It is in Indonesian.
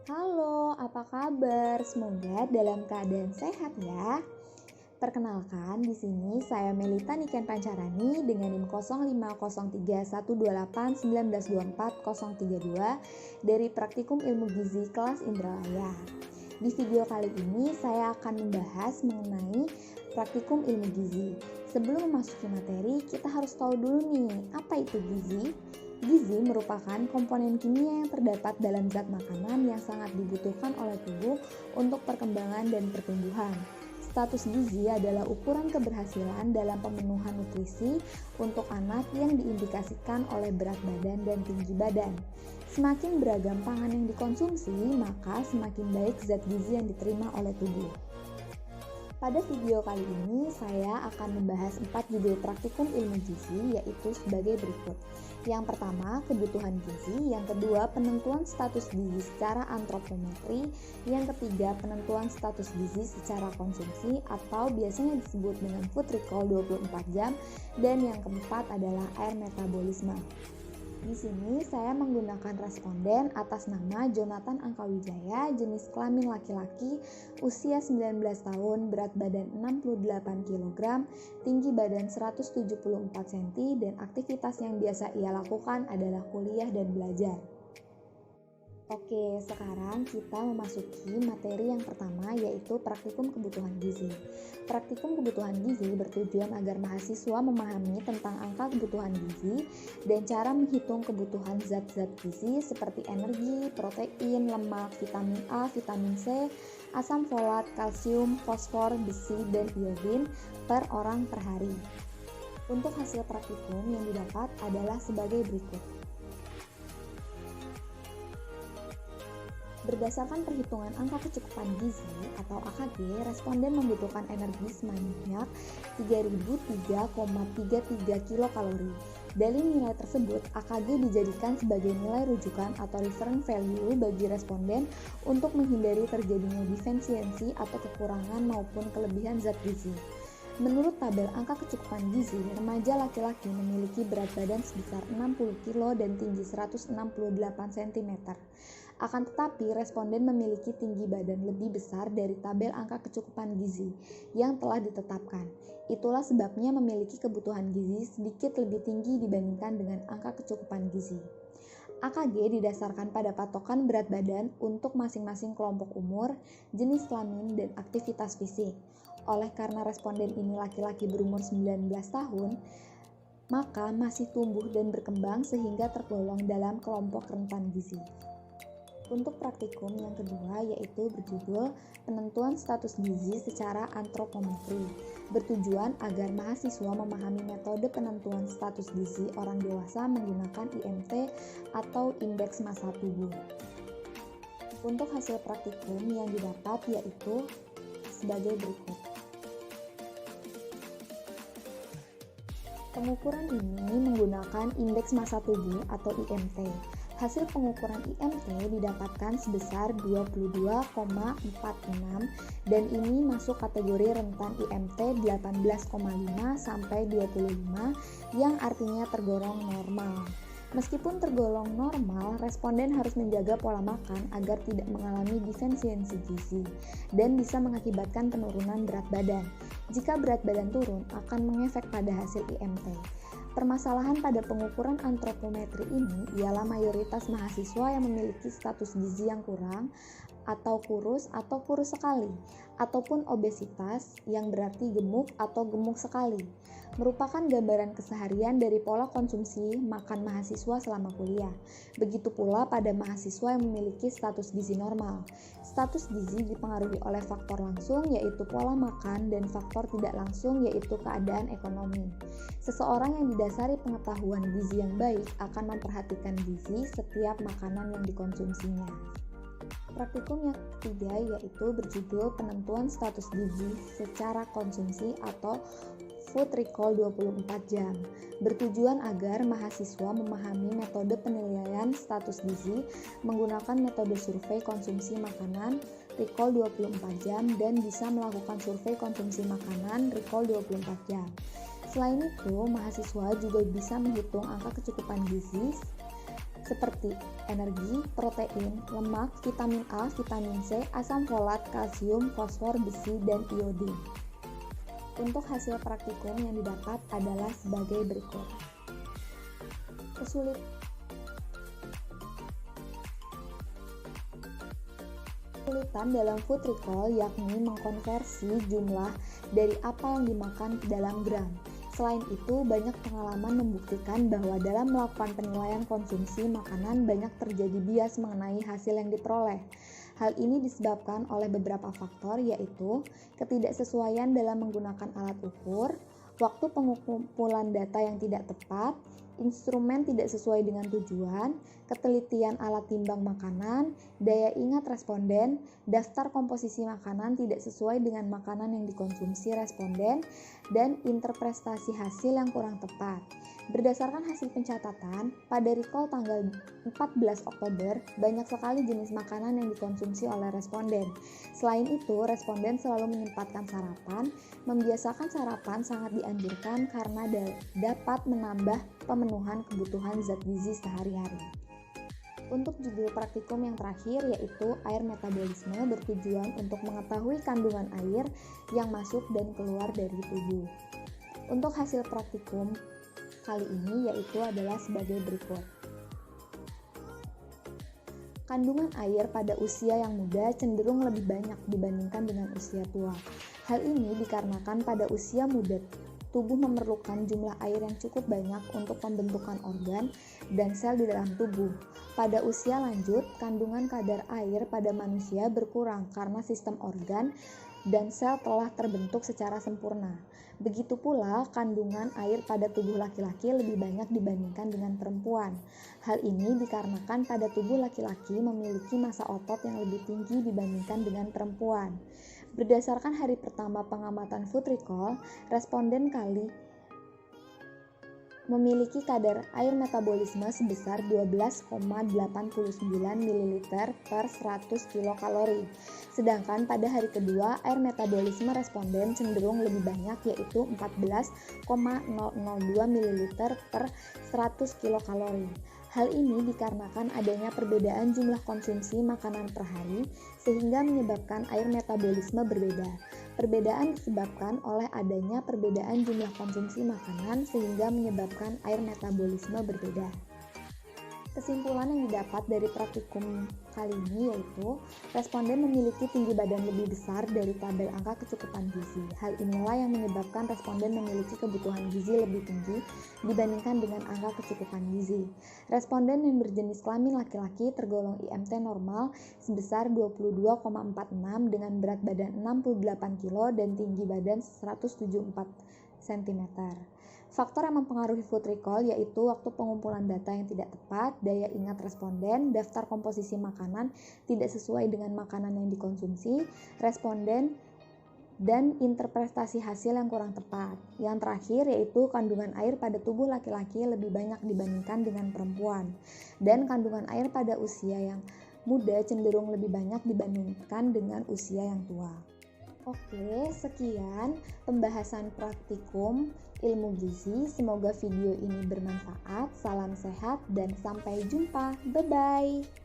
Halo, apa kabar? Semoga dalam keadaan sehat ya. Perkenalkan, di sini saya Melita Niken Pancarani dengan NIM 050311812819240032 dari Praktikum Ilmu Gizi kelas Indralaya. Di video kali ini saya akan membahas mengenai Praktikum Ilmu Gizi. Sebelum memasuki materi, kita harus tahu dulu nih, apa itu gizi? Gizi merupakan komponen kimia yang terdapat dalam zat makanan yang sangat dibutuhkan oleh tubuh untuk perkembangan dan pertumbuhan. Status gizi adalah ukuran keberhasilan dalam pemenuhan nutrisi untuk anak yang diindikasikan oleh berat badan dan tinggi badan. Semakin beragam pangan yang dikonsumsi, maka semakin baik zat gizi yang diterima oleh tubuh. Pada video kali ini, saya akan membahas 4 judul praktikum ilmu gizi, yaitu sebagai berikut. Yang pertama, kebutuhan gizi. Yang kedua, penentuan status gizi secara antropometri. Yang ketiga, penentuan status gizi secara konsumsi atau biasanya disebut dengan food recall 24 jam. Dan yang keempat adalah air metabolisme. Di sini saya menggunakan responden atas nama Jonathan Angkawijaya, jenis kelamin laki-laki, usia 19 tahun, berat badan 68 kg, tinggi badan 174 cm, dan aktivitas yang biasa ia lakukan adalah kuliah dan belajar. Oke, sekarang kita memasuki materi yang pertama, yaitu praktikum kebutuhan gizi. Praktikum kebutuhan gizi bertujuan agar mahasiswa memahami tentang angka kebutuhan gizi dan cara menghitung kebutuhan zat-zat gizi seperti energi, protein, lemak, vitamin A, vitamin C, asam folat, kalsium, fosfor, besi, dan iodin per orang per hari. Untuk hasil praktikum yang didapat adalah sebagai berikut. Berdasarkan perhitungan angka kecukupan gizi atau AKG, responden membutuhkan energi sebanyak 3.003,33 kilokalori. Dari nilai tersebut, AKG dijadikan sebagai nilai rujukan atau reference value bagi responden untuk menghindari terjadinya defisiensi atau kekurangan maupun kelebihan zat gizi. Menurut tabel angka kecukupan gizi, remaja laki-laki memiliki berat badan sebesar 60 kg dan tinggi 168 cm. Akan tetapi, responden memiliki tinggi badan lebih besar dari tabel angka kecukupan gizi yang telah ditetapkan. Itulah sebabnya memiliki kebutuhan gizi sedikit lebih tinggi dibandingkan dengan angka kecukupan gizi. AKG didasarkan pada patokan berat badan untuk masing-masing kelompok umur, jenis kelamin, dan aktivitas fisik. Oleh karena responden ini laki-laki berumur 19 tahun, maka masih tumbuh dan berkembang sehingga tergolong dalam kelompok rentan gizi. Untuk praktikum yang kedua yaitu berjudul penentuan status gizi secara antropometri, bertujuan agar mahasiswa memahami metode penentuan status gizi orang dewasa menggunakan IMT atau indeks massa tubuh. Untuk hasil praktikum yang didapat yaitu sebagai berikut. Pengukuran ini menggunakan indeks massa tubuh atau IMT. Hasil pengukuran IMT didapatkan sebesar 22,46 dan ini masuk kategori rentan IMT 18,5 sampai 25 yang artinya tergolong normal. Meskipun tergolong normal, responden harus menjaga pola makan agar tidak mengalami defisiensi gizi dan bisa mengakibatkan penurunan berat badan. Jika berat badan turun, akan mengefek pada hasil IMT. Permasalahan pada pengukuran antropometri ini ialah mayoritas mahasiswa yang memiliki status gizi yang kurang atau kurus sekali, ataupun obesitas yang berarti gemuk atau gemuk sekali, merupakan gambaran keseharian dari pola konsumsi makan mahasiswa selama kuliah. Begitu pula pada mahasiswa yang memiliki status gizi normal. Status gizi dipengaruhi oleh faktor langsung yaitu pola makan dan faktor tidak langsung yaitu keadaan ekonomi. Seseorang yang didasari pengetahuan gizi yang baik akan memperhatikan gizi setiap makanan yang dikonsumsinya. Praktikum yang ketiga yaitu berjudul penentuan status gizi secara konsumsi atau food recall 24 jam, bertujuan agar mahasiswa memahami metode penilaian status gizi menggunakan metode survei konsumsi makanan recall 24 jam dan bisa melakukan survei konsumsi makanan recall 24 jam. Selain itu, mahasiswa juga bisa menghitung angka kecukupan gizi seperti energi, protein, lemak, vitamin A, vitamin C, asam folat, kalsium, fosfor, besi, dan iodin. Untuk hasil praktikum yang didapat adalah sebagai berikut. Kesulitan dalam food recall yakni mengkonversi jumlah dari apa yang dimakan ke dalam gram. Selain itu, banyak pengalaman membuktikan bahwa dalam melakukan penilaian konsumsi makanan banyak terjadi bias mengenai hasil yang diperoleh. Hal ini disebabkan oleh beberapa faktor, yaitu ketidaksesuaian dalam menggunakan alat ukur, waktu pengumpulan data yang tidak tepat, instrumen tidak sesuai dengan tujuan, ketelitian alat timbang makanan, daya ingat responden, daftar komposisi makanan tidak sesuai dengan makanan yang dikonsumsi responden, dan interpretasi hasil yang kurang tepat. Berdasarkan hasil pencatatan, pada recall tanggal 14 Oktober, banyak sekali jenis makanan yang dikonsumsi oleh responden. Selain itu, responden selalu menyempatkan sarapan. Membiasakan sarapan sangat dianjurkan karena dapat menambah pemenuhan kebutuhan zat gizi sehari-hari. Untuk judul praktikum yang terakhir yaitu air metabolisme bertujuan untuk mengetahui kandungan air yang masuk dan keluar dari tubuh. Untuk hasil praktikum kali ini yaitu adalah sebagai berikut. Kandungan air pada usia yang muda cenderung lebih banyak dibandingkan dengan usia tua. Hal ini dikarenakan pada usia muda tubuh memerlukan jumlah air yang cukup banyak untuk pembentukan organ dan sel di dalam tubuh. Pada usia lanjut, kandungan kadar air pada manusia berkurang karena sistem organ dan sel telah terbentuk secara sempurna. Begitu pula kandungan air pada tubuh laki-laki lebih banyak dibandingkan dengan perempuan. Hal ini dikarenakan pada tubuh laki-laki memiliki massa otot yang lebih tinggi dibandingkan dengan perempuan. Berdasarkan hari pertama pengamatan food recall, responden kali memiliki kadar air metabolisme sebesar 12,89 ml per 100 kilokalori. Sedangkan pada hari kedua, air metabolisme responden cenderung lebih banyak yaitu 14,002 ml per 100 kilokalori. Hal ini dikarenakan adanya perbedaan jumlah konsumsi makanan per hari sehingga menyebabkan air metabolisme berbeda. Perbedaan disebabkan oleh adanya perbedaan jumlah konsumsi makanan sehingga menyebabkan air metabolisme berbeda. Kesimpulan yang didapat dari praktikum kali ini yaitu responden memiliki tinggi badan lebih besar dari tabel angka kecukupan gizi. Hal inilah yang menyebabkan responden memiliki kebutuhan gizi lebih tinggi dibandingkan dengan angka kecukupan gizi. Responden yang berjenis kelamin laki-laki tergolong IMT normal sebesar 22,46 dengan berat badan 68 kg dan tinggi badan 174 cm. Faktor yang mempengaruhi food recall yaitu waktu pengumpulan data yang tidak tepat, daya ingat responden, daftar komposisi makanan tidak sesuai dengan makanan yang dikonsumsi, responden, dan interpretasi hasil yang kurang tepat. Yang terakhir yaitu kandungan air pada tubuh laki-laki lebih banyak dibandingkan dengan perempuan, dan kandungan air pada usia yang muda cenderung lebih banyak dibandingkan dengan usia yang tua. Oke, sekian pembahasan praktikum ilmu gizi. Semoga video ini bermanfaat. Salam sehat dan sampai jumpa. Bye-bye.